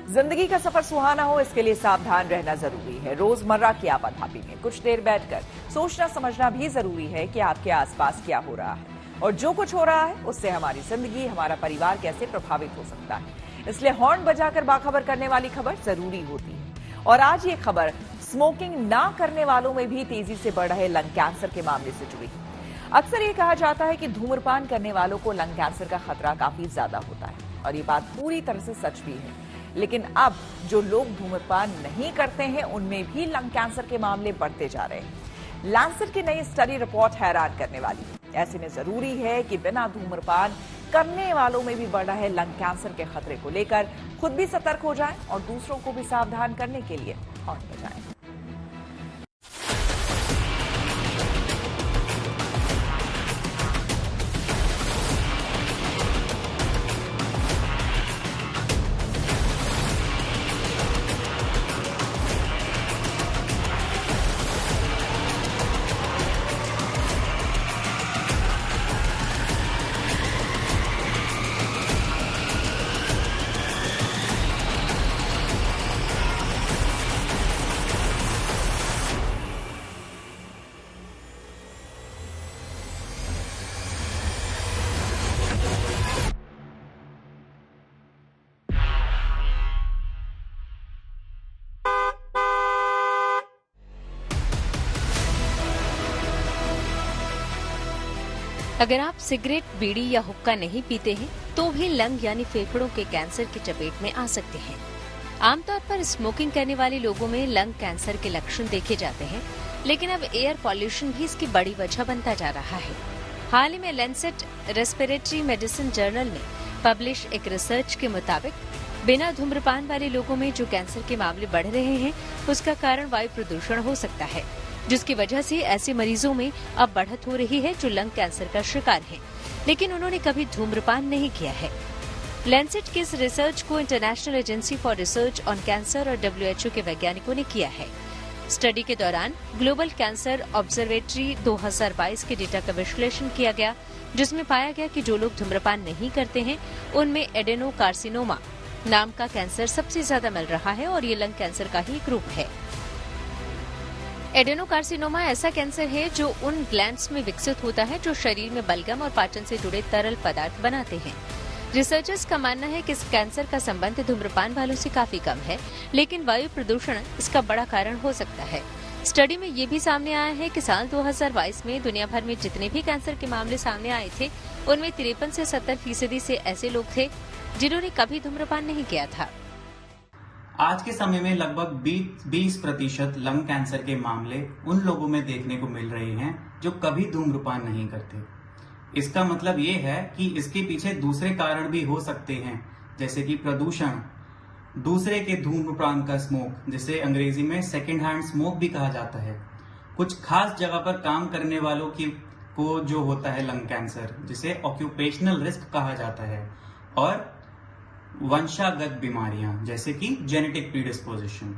जिंदगी का सफर सुहाना हो, इसके लिए सावधान रहना जरूरी है। रोजमर्रा की आपाधापी में कुछ देर बैठकर सोचना समझना भी जरूरी है कि आपके आसपास क्या हो रहा है और जो कुछ हो रहा है उससे हमारी जिंदगी, हमारा परिवार कैसे प्रभावित हो सकता है। इसलिए हॉर्न बजाकर बाखबर करने वाली खबर जरूरी होती है। और आज ये खबर स्मोकिंग ना करने वालों में भी तेजी से बढ़ रहे लंग कैंसर के मामले से जुड़ी है। अक्सर ये कहा जाता है कि धूम्रपान करने वालों को लंग कैंसर का खतरा काफी ज्यादा होता है और ये बात पूरी तरह से सच भी है। लेकिन अब जो लोग धूम्रपान नहीं करते हैं उनमें भी लंग कैंसर के मामले बढ़ते जा रहे हैं। लैंसेट की नई स्टडी रिपोर्ट हैरान करने वाली है। ऐसे में जरूरी है कि बिना धूम्रपान करने वालों में भी बढ़ रहे लंग कैंसर के खतरे को लेकर खुद भी सतर्क हो जाएं और दूसरों को भी सावधान करने के लिए हॉर्न बजाएं। अगर आप सिगरेट, बीड़ी या हुक्का नहीं पीते हैं तो भी लंग यानी फेफड़ों के कैंसर की चपेट में आ सकते हैं। आमतौर पर स्मोकिंग करने वाले लोगों में लंग कैंसर के लक्षण देखे जाते हैं, लेकिन अब एयर पॉल्यूशन भी इसकी बड़ी वजह बनता जा रहा है। हाल ही में लैंसेट रेस्पिरेटरी मेडिसिन जर्नल में पब्लिश एक रिसर्च के मुताबिक बिना धूम्रपान वाले लोगों में जो कैंसर के मामले बढ़ रहे हैं उसका कारण वायु प्रदूषण हो सकता है, जिसकी वजह से ऐसे मरीजों में अब बढ़त हो रही है जो लंग कैंसर का शिकार हैं, लेकिन उन्होंने कभी धूम्रपान नहीं किया है। लैंसेट की इस रिसर्च को international agency for research on cancer और WHO के वैज्ञानिकों ने किया है। स्टडी के दौरान ग्लोबल कैंसर ऑब्जर्वेटरी 2022 के डेटा का विश्लेषण किया गया, जिसमें पाया गया कि जो लोग धूम्रपान नहीं करते हैं उनमें एडेनोकार्सिनोमा नाम का कैंसर सबसे ज्यादा मिल रहा है और ये लंग कैंसर का ही एक रूप है। एडेनोकार्सिनोमा ऐसा कैंसर है जो उन ग्लैंड्स में विकसित होता है जो शरीर में बलगम और पाचन से जुड़े तरल पदार्थ बनाते हैं। रिसर्चर्स का मानना है कि इस कैंसर का संबंध धूम्रपान वालों से काफी कम है, लेकिन वायु प्रदूषण इसका बड़ा कारण हो सकता है। स्टडी में ये भी सामने आया है कि साल 2022 में दुनिया भर में जितने भी कैंसर के मामले सामने आए थे उनमें 53 से 70% से ऐसे लोग थे जिन्होंने कभी धूम्रपान नहीं किया था। आज के समय में लगभग 20% लंग कैंसर के मामले उन लोगों में देखने को मिल रहे हैं जो कभी धूम्रपान नहीं करते। इसका मतलब ये है कि इसके पीछे दूसरे कारण भी हो सकते हैं, जैसे कि प्रदूषण, दूसरे के धूम्रपान का स्मोक, जिसे अंग्रेजी में सेकेंड हैंड स्मोक भी कहा जाता है, कुछ खास जगह पर काम करने वालों को जो होता है लंग कैंसर, जिसे ऑक्यूपेशनल रिस्क कहा जाता है, और वंशागत बीमारियां जैसे कि जेनेटिक प्रीडिस्पोजिशन।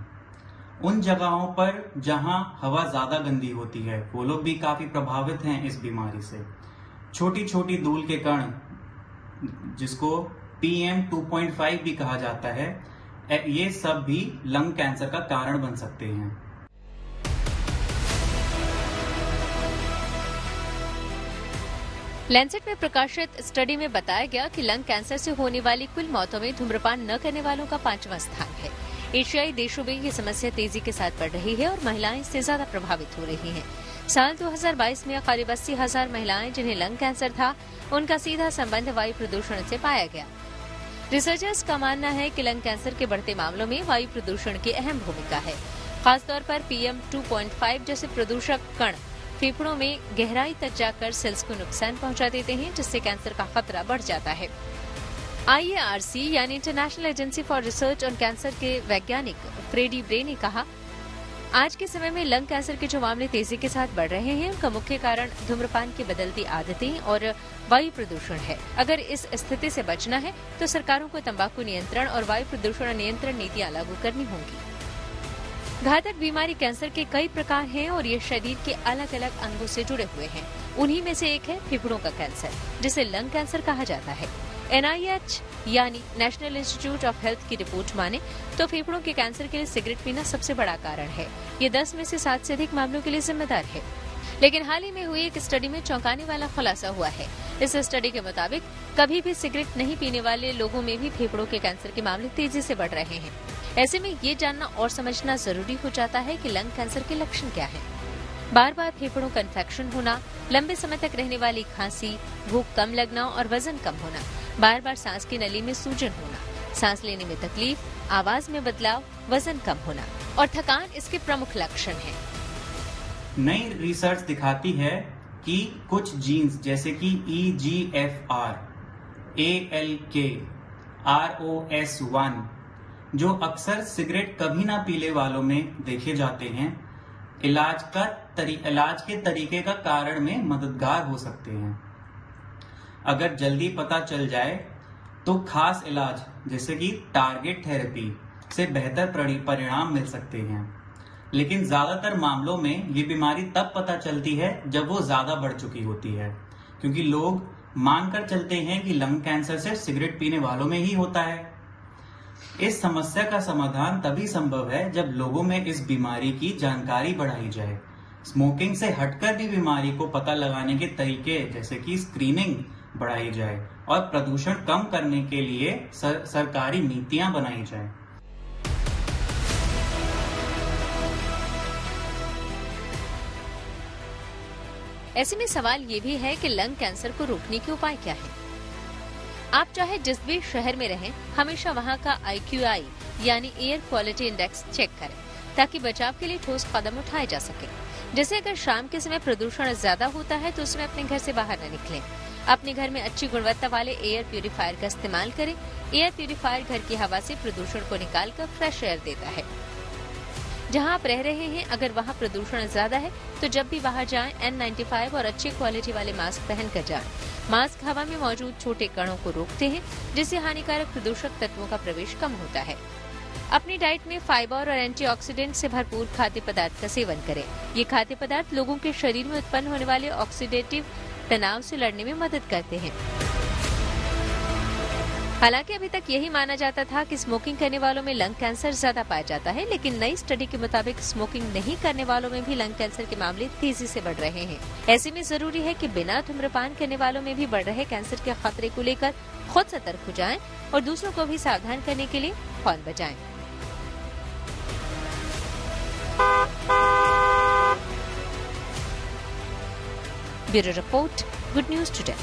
उन जगहों पर जहां हवा ज्यादा गंदी होती है वो लोग भी काफी प्रभावित हैं इस बीमारी से। छोटी छोटी धूल के कण, जिसको PM 2.5 भी कहा जाता है, ये सब भी लंग कैंसर का कारण बन सकते हैं। लैंसेट में प्रकाशित स्टडी में बताया गया कि लंग कैंसर से होने वाली कुल मौतों में धूम्रपान न करने वालों का 5वां स्थान है। एशियाई देशों में ये समस्या तेजी के साथ बढ़ रही है और महिलाएं इससे ज्यादा प्रभावित हो रही हैं। साल 2022 में करीब 80,000 महिलाएं जिन्हें लंग कैंसर था, उनका सीधा संबंध वायु प्रदूषण से पाया गया। रिसर्चर्स का मानना है कि लंग कैंसर के बढ़ते मामलों में वायु प्रदूषण की अहम भूमिका है। खासतौर पर PM 2.5 जैसे प्रदूषक कण फेफड़ों में गहराई तक जाकर सेल्स को नुकसान पहुंचा देते हैं, जिससे कैंसर का खतरा बढ़ जाता है। IARC यानी international agency for research on cancer के वैज्ञानिक फ्रेडी ब्रे ने कहा, आज के समय में लंग कैंसर के जो मामले तेजी के साथ बढ़ रहे हैं उनका मुख्य कारण धूम्रपान की बदलती आदतें और वायु प्रदूषण है। अगर इस स्थिति से बचना है तो सरकारों को तंबाकू नियंत्रण और वायु प्रदूषण नियंत्रण नीतियां लागू करनी होंगी। घातक बीमारी कैंसर के कई प्रकार हैं और ये शरीर के अलग अलग अंगों से जुड़े हुए हैं। उन्हीं में से एक है फेफड़ों का कैंसर, जिसे लंग कैंसर कहा जाता है। NIH यानी नेशनल इंस्टीट्यूट ऑफ हेल्थ की रिपोर्ट माने तो फेफड़ों के कैंसर के लिए सिगरेट पीना सबसे बड़ा कारण है। ये 10 में से 7 से अधिक मामलों के लिए जिम्मेदार है। लेकिन हाल ही में हुई एक स्टडी में चौंकाने वाला खुलासा हुआ है। इस स्टडी के मुताबिक कभी भी सिगरेट नहीं पीने वाले लोगों में भी फेफड़ों के कैंसर के मामले तेजी से बढ़ रहे हैं। ऐसे में ये जानना और समझना जरूरी हो जाता है कि लंग कैंसर के लक्षण क्या हैं। बार बार फेफड़ों का इन्फेक्शन होना, लंबे समय तक रहने वाली खांसी, भूख कम लगना और वजन कम होना, बार बार सांस की नली में सूजन होना, सांस लेने में तकलीफ, आवाज में बदलाव, वजन कम होना और थकान इसके प्रमुख लक्षण हैं। नई रिसर्च दिखाती है कि कुछ जीन्स जैसे कि EGFR, ALK, ROS1 जो अक्सर सिगरेट कभी ना पीने वालों में देखे जाते हैं, इलाज के तरीके का कारण में मददगार हो सकते हैं। अगर जल्दी पता चल जाए तो खास इलाज जैसे कि टारगेट थेरेपी से बेहतर परिणाम मिल सकते हैं। लेकिन ज्यादातर मामलों में ये बीमारी तब पता चलती है जब वो ज्यादा बढ़ चुकी होती है, क्योंकि लोग मानकर चलते हैं कि लंग कैंसर सिर्फ सिगरेट पीने वालों में ही होता है। इस समस्या का समाधान तभी संभव है जब लोगों में इस बीमारी की जानकारी बढ़ाई जाए। स्मोकिंग से हटकर भी बीमारी को पता लगाने के तरीके जैसे कि स्क्रीनिंग बढ़ाई जाए और प्रदूषण कम करने के लिए सरकारी नीतियां बनाई जाए। ऐसे में सवाल ये भी है कि लंग कैंसर को रोकने के उपाय क्या हैं? आप चाहे जिस भी शहर में रहें, हमेशा वहाँ का IQI यानी एयर क्वालिटी इंडेक्स चेक करें ताकि बचाव के लिए ठोस कदम उठाए जा सके। जैसे अगर शाम के समय प्रदूषण ज्यादा होता है तो उसमें अपने घर से बाहर न निकलें। अपने घर में अच्छी गुणवत्ता वाले एयर प्यूरिफायर का इस्तेमाल करें। एयर प्यूरिफायर घर की हवा से प्रदूषण को निकालकर फ्रेश एयर देता है। जहां आप रह रहे हैं अगर वहां प्रदूषण ज्यादा है तो जब भी बाहर जाएं N95 और अच्छी क्वालिटी वाले मास्क पहनकर जाएं। मास्क हवा में मौजूद छोटे कणों को रोकते हैं जिससे हानिकारक प्रदूषक तत्वों का प्रवेश कम होता है। अपनी डाइट में फाइबर और एंटीऑक्सीडेंट से भरपूर खाद्य पदार्थ का सेवन करें। ये खाद्य पदार्थ लोगों के शरीर में उत्पन्न होने वाले ऑक्सीडेटिव तनाव से लड़ने में मदद करते हैं। हालांकि अभी तक यही माना जाता था कि स्मोकिंग करने वालों में लंग कैंसर ज्यादा पाया जाता है, लेकिन नई स्टडी के मुताबिक स्मोकिंग नहीं करने वालों में भी लंग कैंसर के मामले तेजी से बढ़ रहे हैं। ऐसे में जरूरी है कि बिना धूम्रपान करने वालों में भी बढ़ रहे कैंसर के खतरे को लेकर खुद सतर्क हो जाएं और दूसरों को भी सावधान करने के लिए हॉर्न बजाएं। Bureau report, good news today.